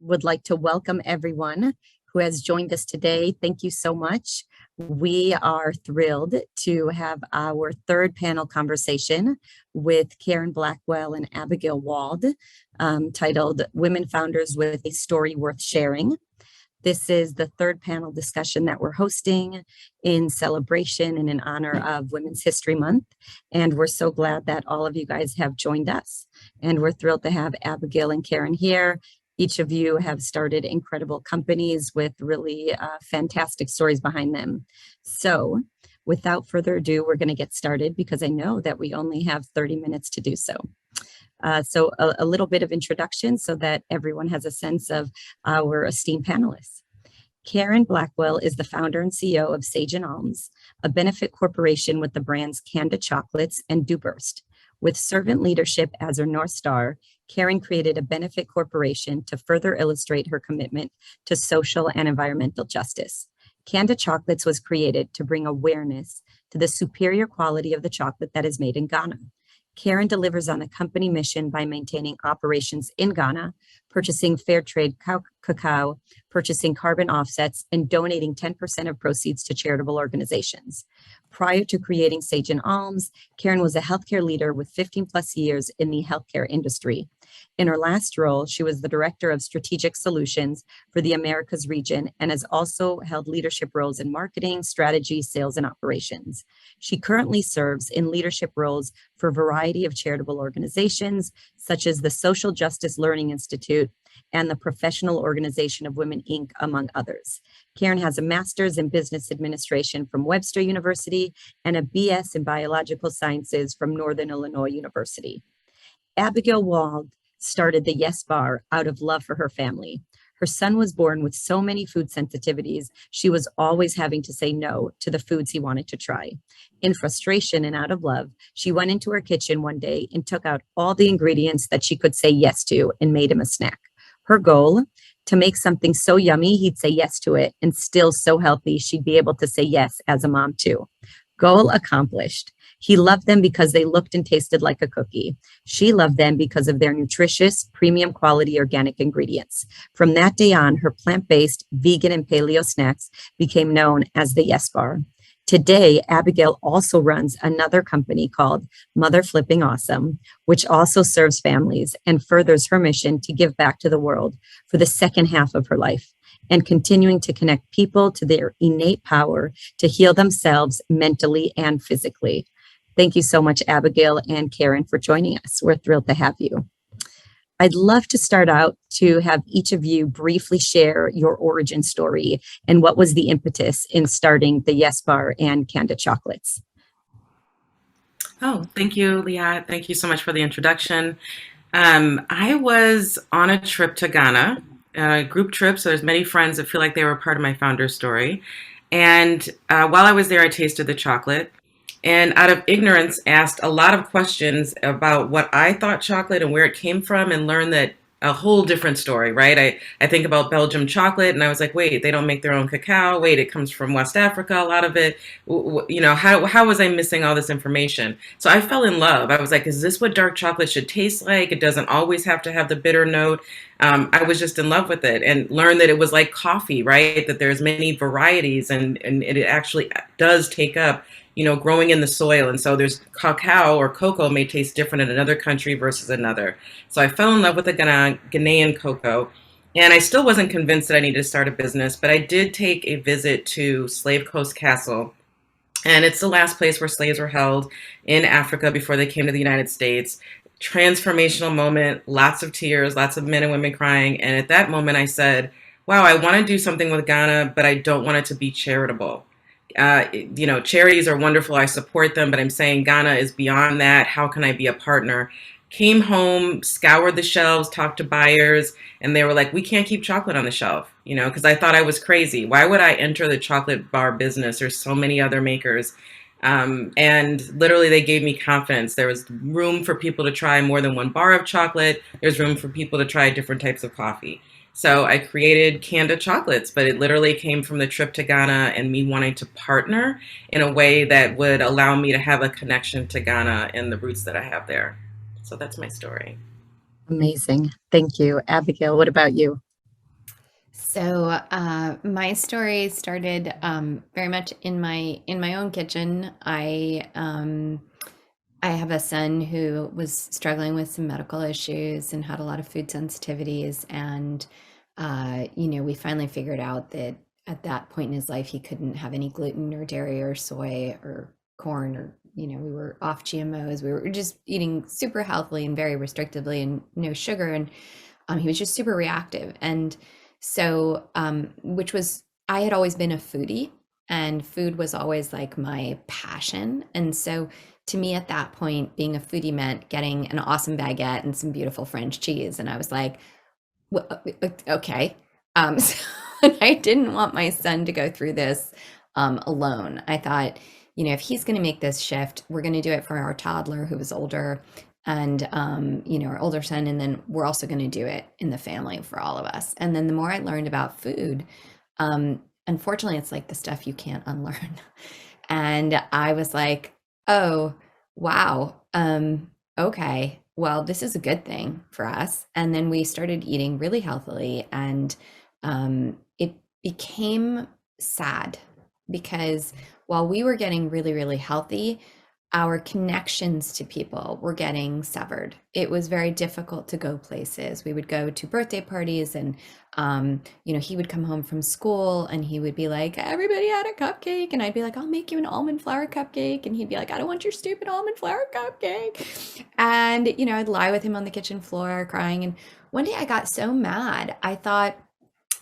would like to welcome everyone who has joined us today. Thank you so much. We are thrilled to have our third panel conversation with Karen Blackwell and Abigail Wald, titled Women Founders with a Story Worth Sharing. This is the third panel discussion that we're hosting in celebration and in honor of Women's History Month. And we're so glad that all of you guys have joined us. And we're thrilled to have Abigail and Karen here. Each of you have started incredible companies with really fantastic stories behind them. So without further ado, we're going to get started because I know that we only have 30 minutes to do so. So a little bit of introduction so that everyone has a sense of our esteemed panelists. Karen Blackwell is the founder and CEO of Sage and Alms, a benefit corporation with the brands Kanda Chocolates and Dewburst. With servant leadership as her North Star, Karen created a benefit corporation to further illustrate her commitment to social and environmental justice. Kanda Chocolates was created to bring awareness to the superior quality of the chocolate that is made in Ghana. Karen delivers on the company mission by maintaining operations in Ghana, purchasing fair trade cacao, purchasing carbon offsets, and donating 10% of proceeds to charitable organizations. Prior to creating Sage and Alms, Karen was a healthcare leader with 15 plus years in the healthcare industry. In her last role, she was the Director of Strategic Solutions for the Americas region and has also held leadership roles in marketing, strategy, sales, and operations. She currently serves in leadership roles for a variety of charitable organizations, such as the Social Justice Learning Institute and the Professional Organization of Women, Inc., among others. Karen has a master's in business administration from Webster University and a BS in biological sciences from Northern Illinois University. Abigail Wald started the YESbar out of love for her family. Her son was born with so many food sensitivities, she was always having to say no to the foods he wanted to try. In frustration and out of love, she went into her kitchen one day and took out all the ingredients that she could say yes to and made him a snack. Her goal, to make something so yummy he'd say yes to it and still so healthy she'd be able to say yes as a mom too. Goal accomplished. He loved them because they looked and tasted like a cookie. She loved them because of their nutritious, premium quality organic ingredients. From that day on, her plant-based, vegan, and paleo snacks became known as the YESbar. Today, Abigail also runs another company called Mother Flipping Awesome, which also serves families and furthers her mission to give back to the world for the second half of her life, and continuing to connect people to their innate power to heal themselves mentally and physically. Thank you so much, Abigail and Karen, for joining us. We're thrilled to have you. I'd love to start out to have each of you briefly share your origin story and what was the impetus in starting the YESbar and Kanda Chocolates. Oh, thank you, Leeatt. Thank you so much for the introduction. I was on a trip to Ghana, a group trip, so there's many friends that feel like they were part of my founder story. And while I was there, I tasted the chocolate. And out of ignorance, asked a lot of questions about what I thought chocolate and where it came from, and learned that a whole different story, right? I think about Belgium chocolate, and I was like, wait, they don't make their own cacao. Wait, it comes from West Africa, a lot of it. How was I missing all this information? So I fell in love. I was like, is this what dark chocolate should taste like? It doesn't always have to have the bitter note. I was just in love with it, and learned that it was like coffee, right? That there's many varieties, and it actually does take up growing in the soil. And so there's cacao or cocoa may taste different in another country versus another. So I fell in love with the Ghanaian cocoa, and I still wasn't convinced that I needed to start a business, but I did take a visit to Slave Coast Castle. And it's the last place where slaves were held in Africa before they came to the United States. Transformational moment, lots of tears, lots of men and women crying. And at that moment I said, wow, I want to do something with Ghana, but I don't want it to be charitable. Charities are wonderful. I support them, but I'm saying Ghana is beyond that. How can I be a partner? Came home, scoured the shelves, talked to buyers, and they were like, we can't keep chocolate on the shelf, because I thought I was crazy. Why would I enter the chocolate bar business? There's so many other makers. And literally they gave me confidence. There was room for people to try more than one bar of chocolate. There's room for people to try different types of coffee. So I created Kanda Chocolates, but it literally came from the trip to Ghana and me wanting to partner in a way that would allow me to have a connection to Ghana and the roots that I have there. So that's my story. Amazing. Thank you. Abigail, what about you? My story started very much in my own kitchen. I have a son who was struggling with some medical issues and had a lot of food sensitivities, and we finally figured out that at that point in his life he couldn't have any gluten or dairy or soy or corn, or we were off GMOs. We were just eating super healthily and very restrictively and no sugar, and he was just super reactive. And which was, I had always been a foodie, and food was always like my passion. And so to me at that point, being a foodie meant getting an awesome baguette and some beautiful French cheese. And I was like, well, okay. So I didn't want my son to go through this alone. I thought, if he's going to make this shift, we're going to do it for our toddler who was older, and our older son, and then we're also going to do it in the family for all of us. And then the more I learned about food, unfortunately, it's like the stuff you can't unlearn. And I was like, oh, wow, okay, well, this is a good thing for us. And then we started eating really healthily, and it became sad because while we were getting really, really healthy, our connections to people were getting severed. It was very difficult to go places. We would go to birthday parties, and he would come home from school and he would be like, everybody had a cupcake, and I'd be like, I'll make you an almond flour cupcake, and he'd be like, I don't want your stupid almond flour cupcake. And I'd lie with him on the kitchen floor crying. And one day I got so mad, I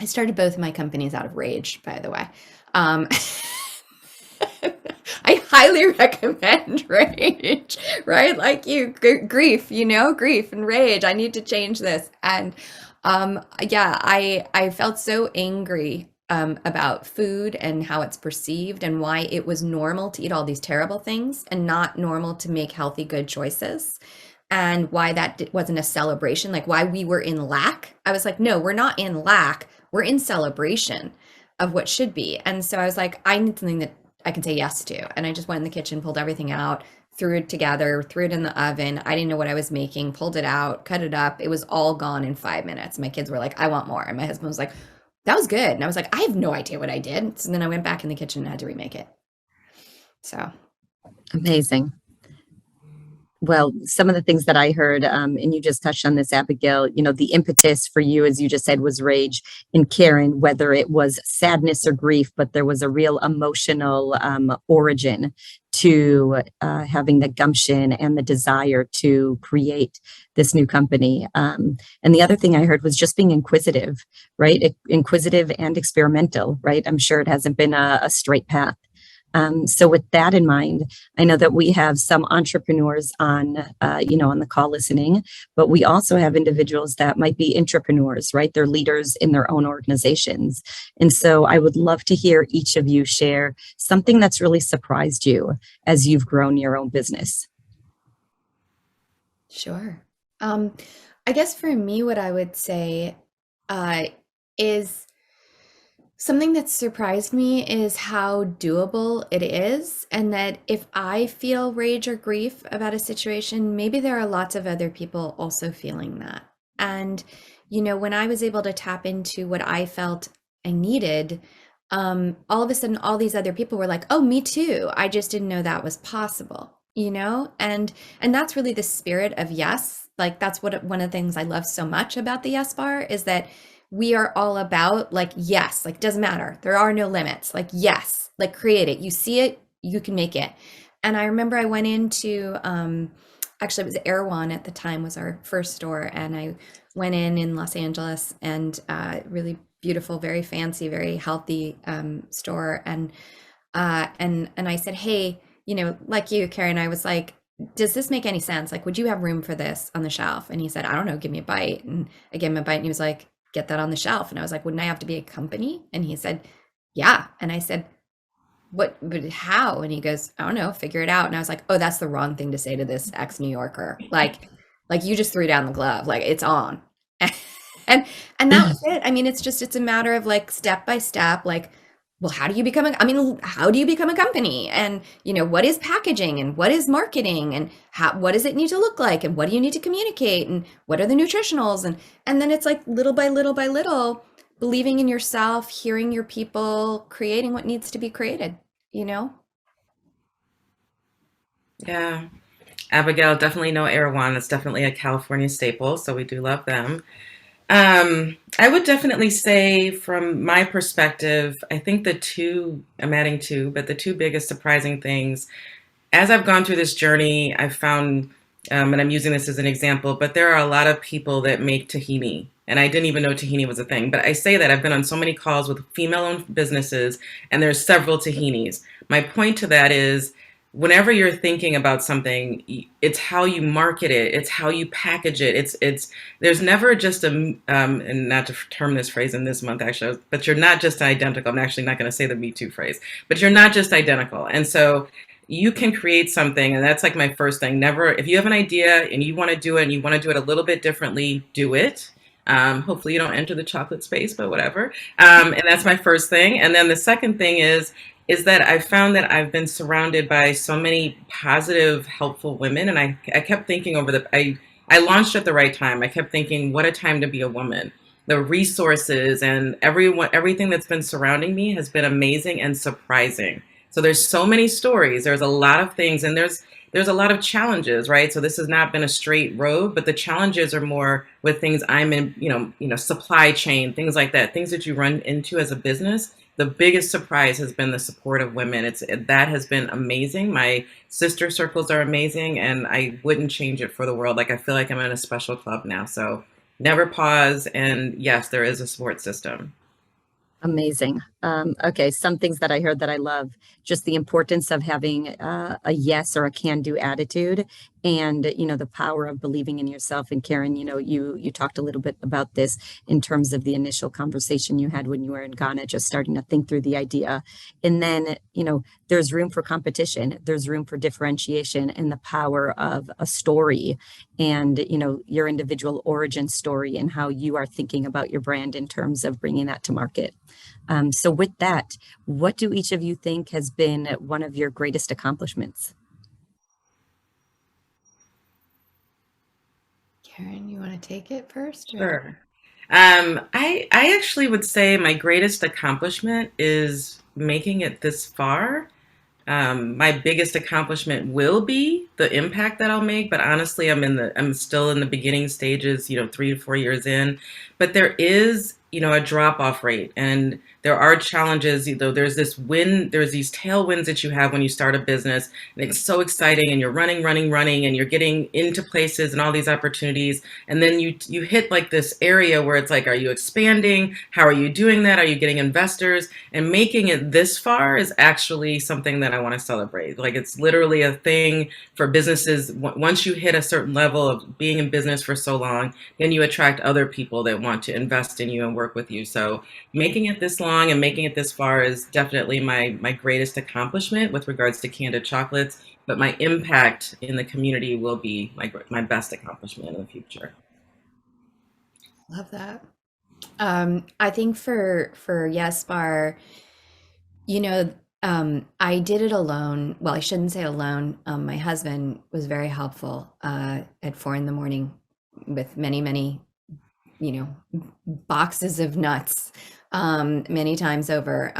started both of my companies out of rage, by the way. I highly recommend rage, right? Like grief, grief and rage. I need to change this. And I felt so angry about food and how it's perceived, and why it was normal to eat all these terrible things and not normal to make healthy, good choices. And why that wasn't a celebration, like why we were in lack. I was like, no, we're not in lack. We're in celebration of what should be. And so I was like, I need something that I can say yes to. And I just went in the kitchen, pulled everything out, threw it together, threw it in the oven. I didn't know what I was making, pulled it out, cut it up. It was all gone in 5 minutes. My kids were like, I want more. And my husband was like, that was good. And I was like, I have no idea what I did. So then I went back in the kitchen and had to remake it. So. Amazing. Well, some of the things that I heard, and you just touched on this, Abigail, the impetus for you, as you just said, was rage. In Karen, whether it was sadness or grief, but there was a real emotional origin to having the gumption and the desire to create this new company. And the other thing I heard was just being inquisitive, right? Inquisitive and experimental, right? I'm sure it hasn't been a straight path. So with that in mind, I know that we have some entrepreneurs on, on the call listening, but we also have individuals that might be intrapreneurs, right? They're leaders in their own organizations. And so I would love to hear each of you share something that's really surprised you as you've grown your own business. Sure. I guess for me, what I would say is something that surprised me is how doable it is, and that if I feel rage or grief about a situation, maybe there are lots of other people also feeling that. And, when I was able to tap into what I felt I needed, all of a sudden, all these other people were like, oh, me too. I just didn't know that was possible, and that's really the spirit of Yes. Like, that's one of the things I love so much about the YESbar is that we are all about like, yes, like doesn't matter. There are no limits. Like, yes, like create it. You see it, you can make it. And I remember I went into, actually it was Erewhon at the time was our first store. And I went in Los Angeles, and really beautiful, very fancy, very healthy store. And I said, hey, like you, Karen, I was like, does this make any sense? Like, would you have room for this on the shelf? And he said, I don't know, give me a bite. And I gave him a bite, and he was like, get that on the shelf. And I was like, wouldn't I have to be a company? And he said, yeah. And I said, but how? And he goes, I don't know, figure it out. And I was like, oh, that's the wrong thing to say to this ex-New Yorker. Like you just threw down the glove, like it's on. and that was it. I mean, it's a matter of like step by step, like, well, how do you become a company? And, what is packaging, and what is marketing, and what does it need to look like? And what do you need to communicate? And what are the nutritionals? And then it's like little by little by little, believing in yourself, hearing your people, creating what needs to be created, you know? Yeah. Abigail, definitely no Erewhon. That's definitely a California staple, so we do love them. I would definitely say, from my perspective, I think I'm adding two, but the two biggest surprising things as I've gone through this journey, I've found, and I'm using this as an example, but there are a lot of people that make tahini. And I didn't even know tahini was a thing. But I say that I've been on so many calls with female owned businesses, and there's several tahinis. My point to that is whenever you're thinking about something, it's how you market it, it's how you package it. There's never just and not to term this phrase in this month, actually, but you're not just identical. I'm actually not going to say the Me Too phrase, but you're not just identical. And so, you can create something, and that's like my first thing. Never, if you have an idea and you want to do it and you want to do it a little bit differently, do it. Hopefully you don't enter the chocolate space, but whatever. And that's my first thing. And then the second thing is that I found that I've been surrounded by so many positive, helpful women. And I kept thinking I launched at the right time. I kept thinking, what a time to be a woman. The resources and everything that's been surrounding me has been amazing and surprising. So there's so many stories. There's a lot of things, and there's a lot of challenges, right? So this has not been a straight road, but the challenges are more with things I'm in, supply chain, things like that, things that you run into as a business. The biggest surprise has been the support of women. That has been amazing. My sister circles are amazing, and I wouldn't change it for the world. Like, I feel like I'm in a special club now. So never pause. And yes, there is a support system. Amazing. Okay, some things that I heard that I love, just the importance of having a yes or a can-do attitude, and the power of believing in yourself. And Karen, you talked a little bit about this in terms of the initial conversation you had when you were in Ghana, just starting to think through the idea. And then, there's room for competition, there's room for differentiation, and the power of a story and, your individual origin story and how you are thinking about your brand in terms of bringing that to market. So with that, what do each of you think has been one of your greatest accomplishments? Karen, you want to take it first? Sure. I actually would say my greatest accomplishment is making it this far. My biggest accomplishment will be the impact that I'll make, but honestly, I'm still in the beginning stages, 3 to 4 years in, but there is, a drop off rate, and there are challenges. There's these tailwinds that you have when you start a business, and it's so exciting, and you're running, and you're getting into places and all these opportunities. And then you hit like this area where it's like, are you expanding? How are you doing that? Are you getting investors? And making it this far is actually something that I want to celebrate. Like, it's literally a thing for businesses. Once you hit a certain level of being in business for so long, then you attract other people that want to invest in you and work with you. So making it this long and making it this far is definitely my greatest accomplishment with regards to Kanda Chocolates. But my impact in the community will be my best accomplishment in the future. Love that. I think for YESbar, I did it alone. Well, I shouldn't say alone. My husband was very helpful at 4 a.m. with many, boxes of nuts, many times over.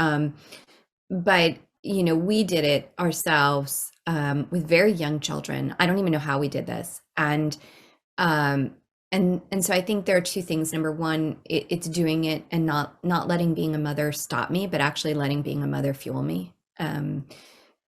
But we did it ourselves with very young children. I don't even know how we did this, and so I think there are two things. Number one, it's doing it and not letting being a mother stop me, but actually letting being a mother fuel me. And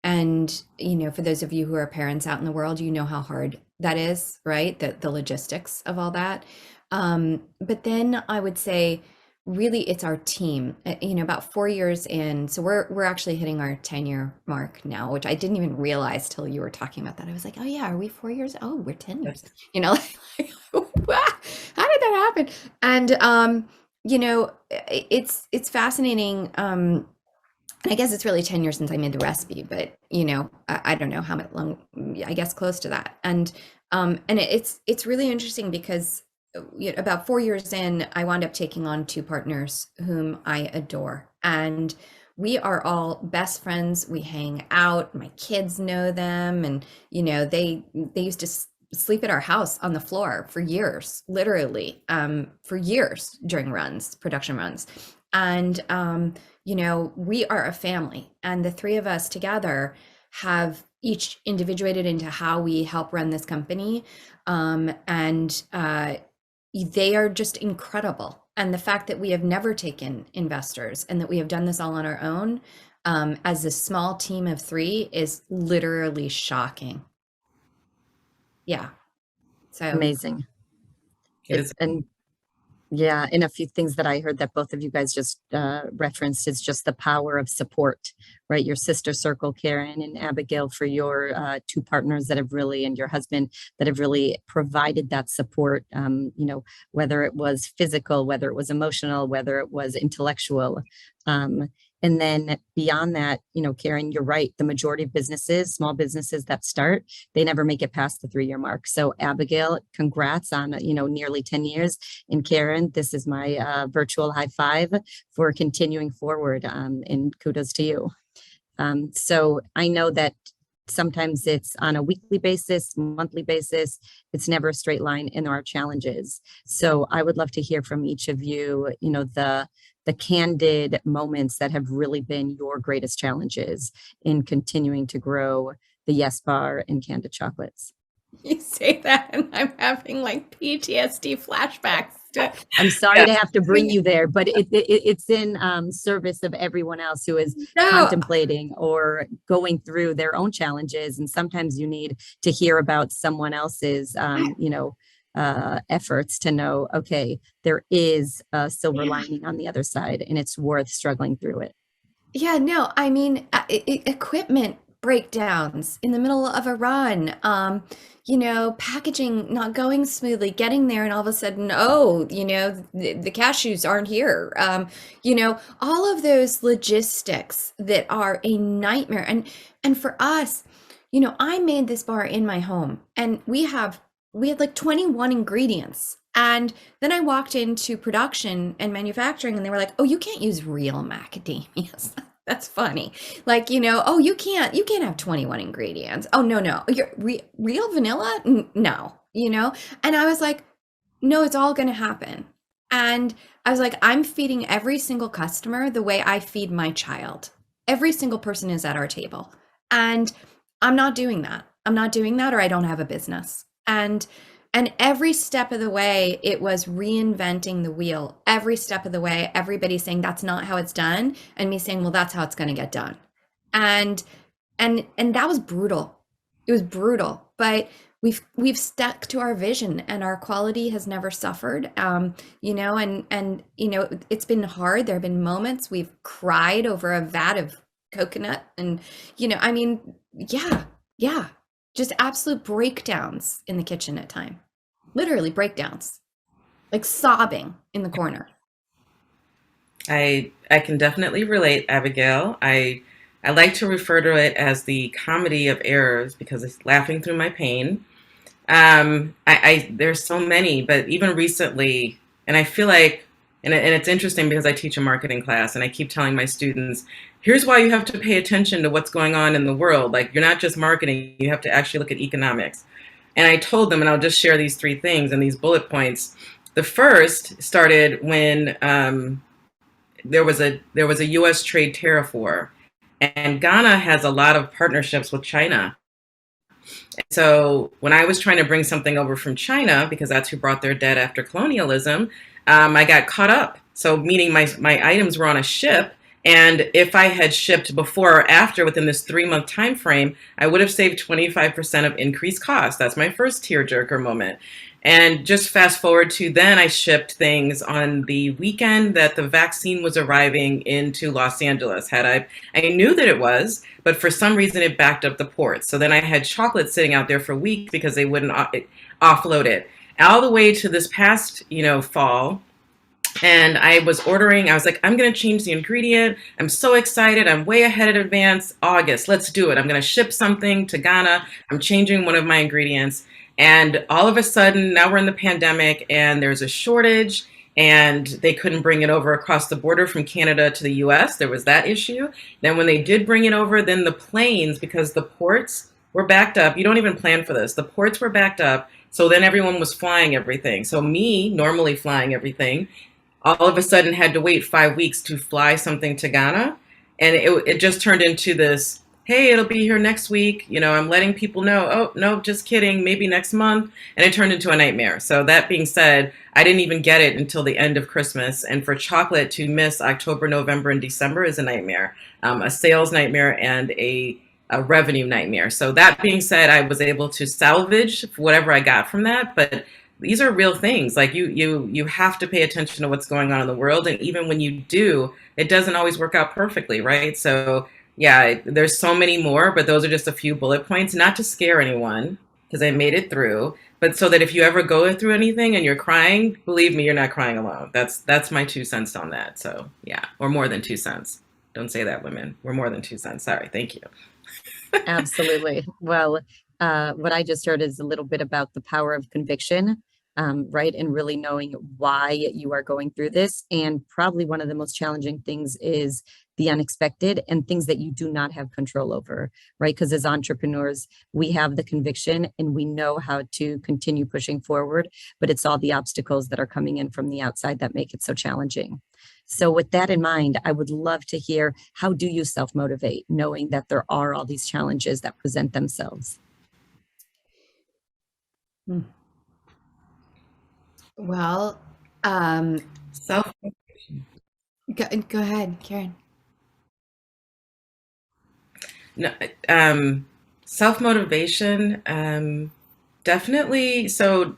for those of you who are parents out in the world, you know how hard that is, right? The logistics of all that. But then I would say, really, it's our team. About 4 years in, so we're actually hitting our 10-year mark now, which I didn't even realize till you were talking about that. I was like, oh yeah, are we 4 years? Oh, we're 10 years. How did that happen? And it's fascinating. I guess it's really 10 years since I made the recipe, but I don't know how much long. I guess close to that. And it's really interesting because about 4 years in, I wound up taking on two partners whom I adore, and we are all best friends. We hang out. My kids know them, and they used to sleep at our house on the floor for years, literally, for years during production runs. And, we are a family, and the three of us together have each individuated into how we help run this company. And they are just incredible. And the fact that we have never taken investors and that we have done this all on our own, as a small team of three, is literally shocking. Yeah. So Amazing. It is. And yeah, and a few things that I heard that both of you guys just referenced is just the power of support, right? Your sister circle, Karen and Abigail, for your two partners that have really, and your husband, that have really provided that support, whether it was physical, whether it was emotional, whether it was intellectual. And then beyond that, Karen, you're right. The majority of businesses, small businesses that start, they never make it past the 3-year mark. So Abigail, congrats on, nearly 10 years. And Karen, this is my virtual high five for continuing forward, and kudos to you. So I know that sometimes it's on a weekly basis, monthly basis. It's never a straight line, and there are challenges. So I would love to hear from each of you, the candid moments that have really been your greatest challenges in continuing to grow the YESbar and Kanda Chocolates. You say that, and I'm having like PTSD flashbacks. I'm sorry to have to bring you there, but it's in service of everyone else who is contemplating or going through their own challenges. And sometimes you need to hear about someone else's, efforts to know, okay, there is a silver lining on the other side, and it's worth struggling through it. Yeah, no, I mean, equipment breakdowns in the middle of a run, packaging not going smoothly, getting there, and all of a sudden, the cashews aren't here. All of those logistics that are a nightmare. And for us, I made this bar in my home, and we had like 21 ingredients. And then I walked into production and manufacturing, and they were like, "Oh, you can't use real macadamias." That's funny. Like, "Oh, you can't have 21 ingredients. Oh, no. You're real vanilla? No, And I was like, "No, it's all going to happen." And I was like, I'm feeding every single customer the way I feed my child. Every single person is at our table. And I'm not doing that. Or I don't have a business. And every step of the way, it was reinventing the wheel. Every step of the way, everybody saying that's not how it's done, and me saying, well, that's how it's going to get done. And that was brutal. It was brutal, but we've stuck to our vision, and our quality has never suffered. It's been hard. There have been moments we've cried over a vat of coconut, and yeah. Just absolute breakdowns in the kitchen at time. Literally breakdowns, like sobbing in the corner. I can definitely relate, Abigail. I like to refer to it as the comedy of errors because it's laughing through my pain. There's so many, but even recently, and I feel like, and it's interesting because I teach a marketing class, and I keep telling my students, here's why you have to pay attention to what's going on in the world. Like, you're not just marketing, you have to actually look at economics. And I told them, and I'll just share these 3 things and these bullet points. The first started when there was a U.S. trade tariff war, and Ghana has a lot of partnerships with China. And so when I was trying to bring something over from China, because that's who brought their debt after colonialism, I got caught up. So meaning my items were on a ship. And if I had shipped before or after within this 3-month time frame, I would have saved 25% of increased cost. That's my first tearjerker moment. And just fast forward to then, I shipped things on the weekend that the vaccine was arriving into Los Angeles. I knew that it was, but for some reason it backed up the port. So then I had chocolate sitting out there for weeks because they wouldn't offload it. All the way to this past, fall. And I was like, I'm going to change the ingredient. I'm so excited. I'm way ahead in advance. August, let's do it. I'm going to ship something to Ghana. I'm changing one of my ingredients. And all of a sudden, now we're in the pandemic and there's a shortage, and they couldn't bring it over across the border from Canada to the US. There was that issue. Then when they did bring it over, then the planes, because the ports were backed up. You don't even plan for this. The ports were backed up. So then everyone was flying everything. So me, normally flying everything, all of a sudden had to wait 5 weeks to fly something to Ghana. And it just turned into this, hey, it'll be here next week. I'm letting people know, oh, no, just kidding, maybe next month. And it turned into a nightmare. So that being said, I didn't even get it until the end of Christmas. And for chocolate to miss October, November, and December is a nightmare, a sales nightmare and a revenue nightmare. So that being said, I was able to salvage whatever I got from that. But these are real things. Like you have to pay attention to what's going on in the world. And even when you do, it doesn't always work out perfectly, right? So yeah, there's so many more, but those are just a few bullet points, not to scare anyone, because I made it through, but so that if you ever go through anything and you're crying, believe me, you're not crying alone. That's my 2 cents on that. So yeah, or more than 2 cents. Don't say that, women. We're more than 2 cents. Sorry. Thank you. Absolutely. Well, what I just heard is a little bit about the power of conviction, right? And really knowing why you are going through this. And probably one of the most challenging things is the unexpected and things that you do not have control over, right? Because as entrepreneurs, we have the conviction and we know how to continue pushing forward, but it's all the obstacles that are coming in from the outside that make it so challenging. So with that in mind, I would love to hear, how do you self-motivate knowing that there are all these challenges that present themselves? Well, Self go ahead, Karen. No, self-motivation, definitely. So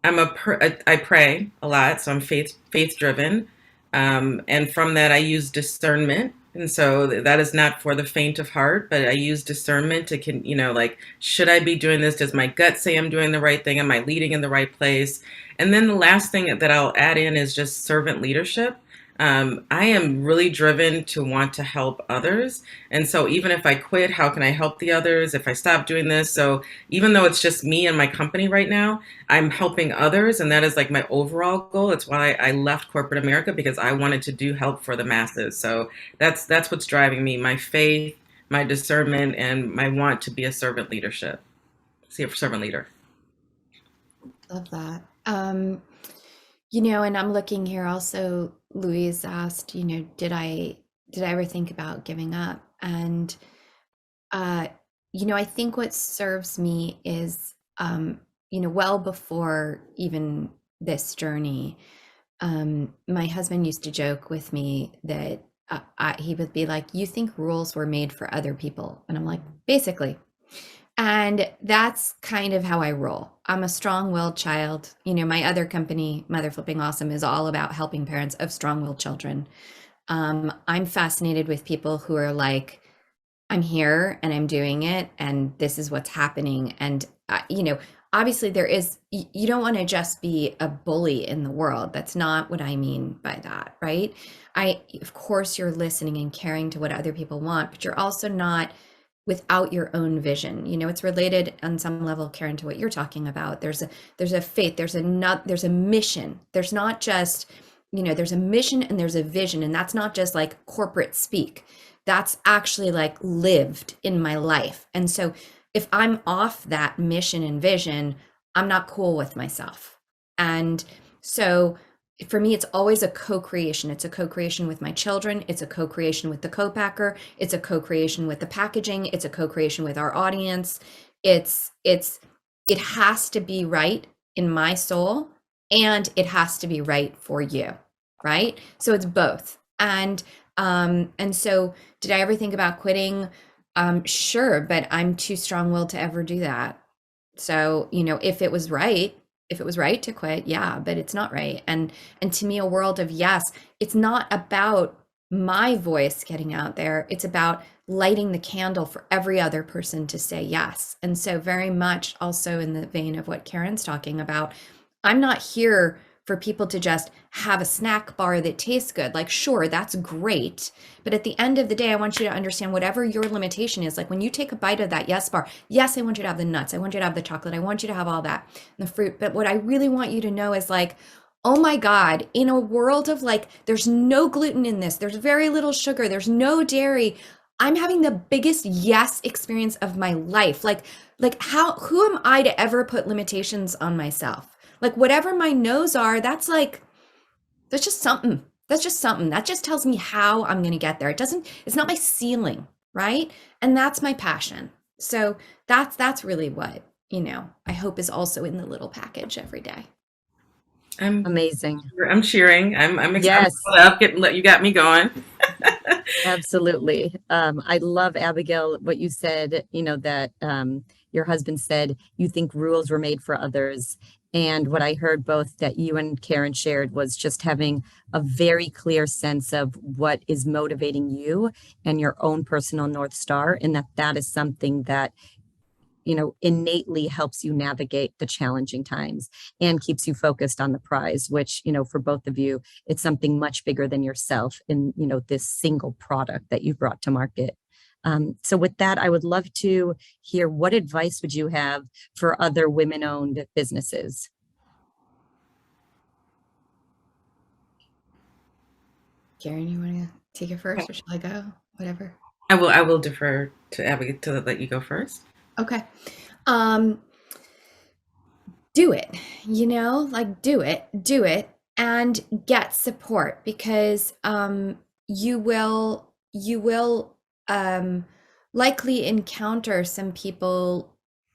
I pray a lot, so I'm faith driven, and from that I use discernment, and so that is not for the faint of heart. But I use discernment to like, should I be doing this? Does my gut say I'm doing the right thing? Am I leading in the right place? And then the last thing that I'll add in is just servant leadership. I am really driven to want to help others. And so even if I quit, how can I help the others if I stop doing this? So even though it's just me and my company right now, I'm helping others. And that is like my overall goal. It's why I left corporate America, because I wanted to do help for the masses. So that's what's driving me, my faith, my discernment, and my want to be a servant leadership. See, a servant leader. Love that. And I'm looking here also, Louise asked, did I ever think about giving up? And, I think what serves me is, well before even this journey, my husband used to joke with me that he would be like, you think rules were made for other people? And I'm like, basically. And that's kind of how I roll. I'm a strong-willed child. My other company, Mother Flipping Awesome, is all about helping parents of strong-willed children. I'm fascinated with people who are like, I'm here and I'm doing it, and this is what's happening. And, obviously you don't want to just be a bully in the world. That's not what I mean by that, right? Of course, you're listening and caring to what other people want, but you're also not without your own vision. It's related on some level, Karen, to what you're talking about. There's a faith, there's a mission. There's not just, there's a mission and there's a vision, and that's not just like corporate speak. That's actually like lived in my life. And so if I'm off that mission and vision, I'm not cool with myself. And so for me, it's always a co-creation. It's a co-creation with my children. It's a co-creation with the co-packer. It's a co-creation with the packaging. It's a co-creation with our audience. It has to be right in my soul, and it has to be right for you, right? So it's both. And so did I ever think about quitting? Sure, but I'm too strong-willed to ever do that. So, if it was right to quit, yeah, but it's not right. And to me, a world of yes, it's not about my voice getting out there. It's about lighting the candle for every other person to say yes. And so very much also in the vein of what Karen's talking about, I'm not here for people to just have a snack bar that tastes good. Like, sure, that's great. But at the end of the day, I want you to understand whatever your limitation is. Like when you take a bite of that YESbar, yes, I want you to have the nuts. I want you to have the chocolate. I want you to have all that, and the fruit. But what I really want you to know is like, oh my God, in a world of like, there's no gluten in this, there's very little sugar, there's no dairy, I'm having the biggest yes experience of my life. Who am I to ever put limitations on myself? Like whatever my no's are, that's just something. That's just something. That just tells me how I'm going to get there. It's not my ceiling, right? And that's my passion. So that's really what, I hope is also in the little package every day. Amazing. I'm cheering. I'm excited. Yes. You got me going. Absolutely. I love, Abigail, what you said, that your husband said you think rules were made for others. And what I heard both that you and Karen shared was just having a very clear sense of what is motivating you and your own personal North Star, and that is something that innately helps you navigate the challenging times and keeps you focused on the prize, which, for both of you, it's something much bigger than yourself in, this single product that you've brought to market. So with that, I would love to hear, what advice would you have for other women-owned businesses? Karen, you want to take it first, or shall I go? Whatever. I will defer to Abigail to let you go first. Okay. Do it, do it and get support, because you will likely encounter some people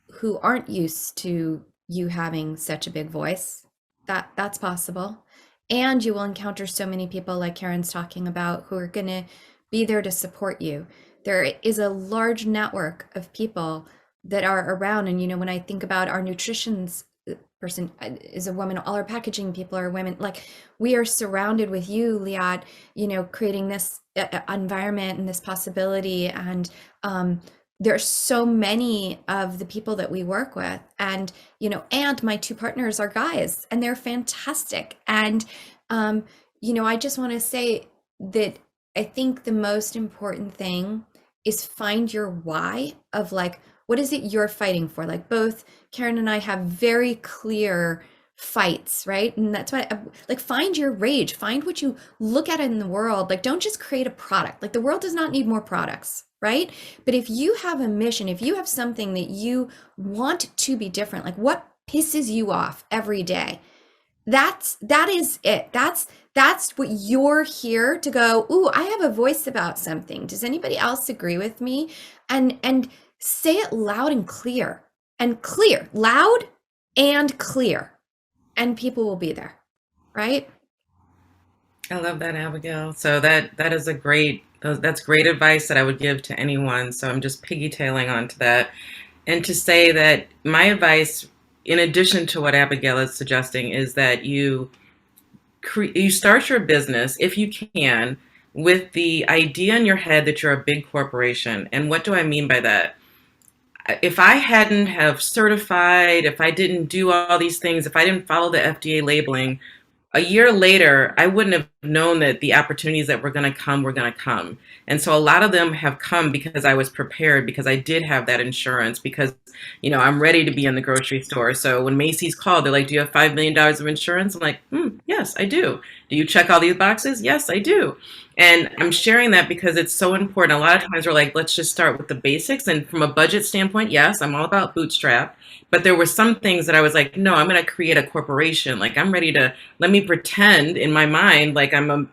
who aren't used to you having such a big voice. That's possible. And you will encounter so many people, like Karen's talking about, who are going to be there to support you. There is a large network of people that are around. And, when I think about our nutrition's person is a woman, all our packaging people are women. Like, we are surrounded with you, Leeatt, creating this environment and this possibility. And there are so many of the people that we work with, and and my two partners are guys, and they're fantastic. And I just want to say that I think the most important thing is find your why of, like, what is it you're fighting for? Like, both Karen and I have very clear fights, right? And that's why, like, find your rage, find what you look at in the world. Like, don't just create a product. Like, the world does not need more products, right? But if you have a mission, if you have something that you want to be different, like, what pisses you off every day, that is it. That's what you're here to go, ooh, I have a voice about something. Does anybody else agree with me? And say it loud and clear, loud and clear, and people will be there, right? I love that, Abigail. So that is that's great advice that I would give to anyone. So I'm just piggytailing onto that, and to say that my advice, in addition to what Abigail is suggesting, is that you start your business, if you can, with the idea in your head that you're a big corporation. And what do I mean by that? If I hadn't have certified, if I didn't do all these things, if I didn't follow the FDA labeling, a year later, I wouldn't have known that the opportunities that were going to come. And so a lot of them have come because I was prepared, because I did have that insurance, because, I'm ready to be in the grocery store. So when Macy's called, they're like, do you have $5 million of insurance? I'm like, yes, I do. Do you check all these boxes? Yes, I do. And I'm sharing that because it's so important. A lot of times we're like, let's just start with the basics. And from a budget standpoint, yes, I'm all about bootstrap. But there were some things that I was like, no, I'm going to create a corporation. Like, I'm ready to, let me pretend in my mind like I'm a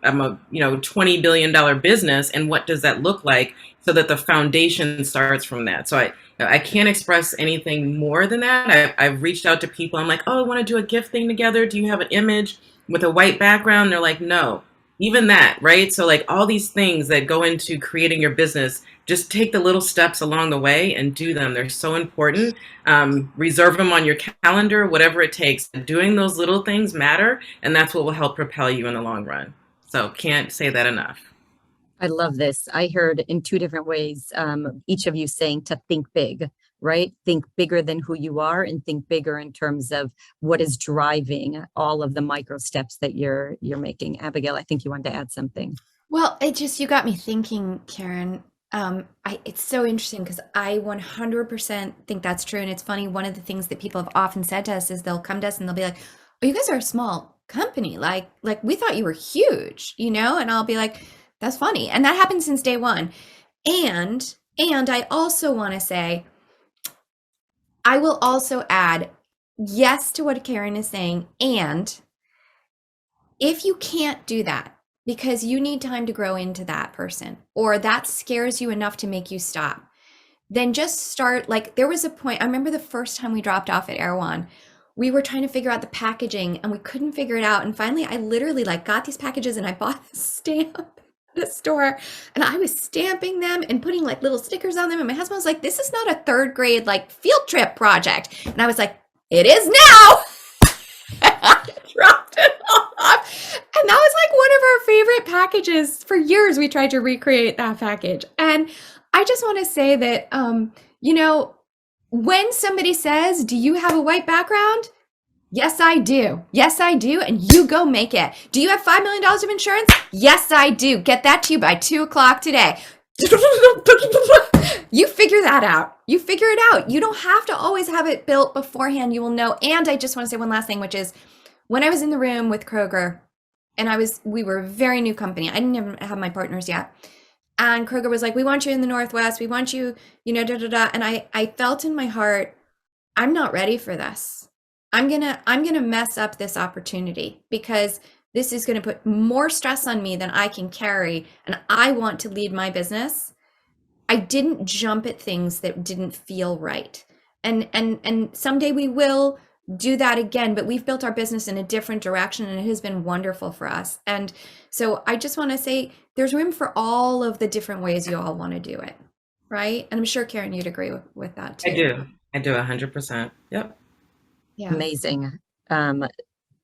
$20 billion business, and what does that look like, so that the foundation starts from that. So I can't express anything more than that. I've reached out to people. I'm like, oh, I want to do a gift thing together. Do you have an image with a white background? They're like, no. Even that, right? So like all these things that go into creating your business, just take the little steps along the way and do them. They're so important. Reserve them on your calendar, whatever it takes. Doing those little things matter, and that's what will help propel you in the long run. So can't say that enough. I love this. I heard in two different ways, each of you saying to think big, right? Think bigger than who you are, and think bigger in terms of what is driving all of the micro steps that you're making. Abigail, I think you wanted to add something. Well, you got me thinking, Karen. It's so interesting, because I 100% think that's true. And it's funny, one of the things that people have often said to us is they'll come to us and they'll be like, oh, you guys are a small company. Like we thought you were huge, and I'll be like, that's funny. And that happened since day one. And I also want to say, I will also add yes to what Karen is saying. And if you can't do that because you need time to grow into that person, or that scares you enough to make you stop, then just start. Like, there was a point, I remember the first time we dropped off at Erewhon, we were trying to figure out the packaging and we couldn't figure it out. And finally, I literally like got these packages and I bought a stamp at a store and I was stamping them and putting like little stickers on them. And my husband was like, this is not a third grade like field trip project. And I was like, it is now. I dropped it off. And that was like one of our favorite packages. For years, we tried to recreate that package. And I just want to say that, you know, when somebody says, do you have a white background? Yes, I do. Yes, I do. And you go make it. Do you have $5 million of insurance? Yes, I do. Get that to you by 2:00 today. You figure that out. You figure it out. You don't have to always have it built beforehand. You will know. And I just want to say one last thing, which is when I was in the room with Kroger and we were a very new company. I didn't even have my partners yet. And Kroger was like, we want you in the Northwest. We want you, you know, da, da, da. And I felt in my heart, I'm not ready for this. I'm gonna mess up this opportunity because this is gonna put more stress on me than I can carry. And I want to lead my business. I didn't jump at things that didn't feel right. And someday we will do that again, but we've built our business in a different direction and it has been wonderful for us. And so I just want to say there's room for all of the different ways you all want to do it, right? And I'm sure, Karen, you'd agree with that too. I do 100%. Yep. Yeah. Amazing.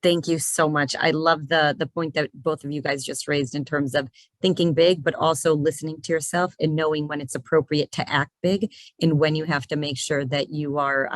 Thank you so much. I love the point that both of you guys just raised in terms of thinking big, but also listening to yourself and knowing when it's appropriate to act big and when you have to make sure that you are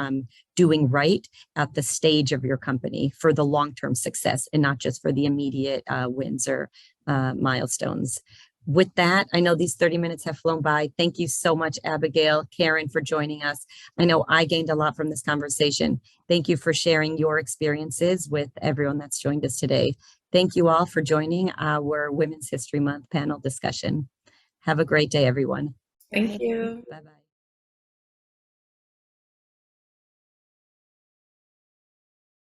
doing right at the stage of your company for the long-term success and not just for the immediate wins or milestones. With that, I know these 30 minutes have flown by. Thank you so much, Abigail, Karen, for joining us. I know I gained a lot from this conversation. Thank you for sharing your experiences with everyone that's joined us today. Thank you all for joining our Women's History Month panel discussion. Have a great day, everyone. Thank you. Bye-bye.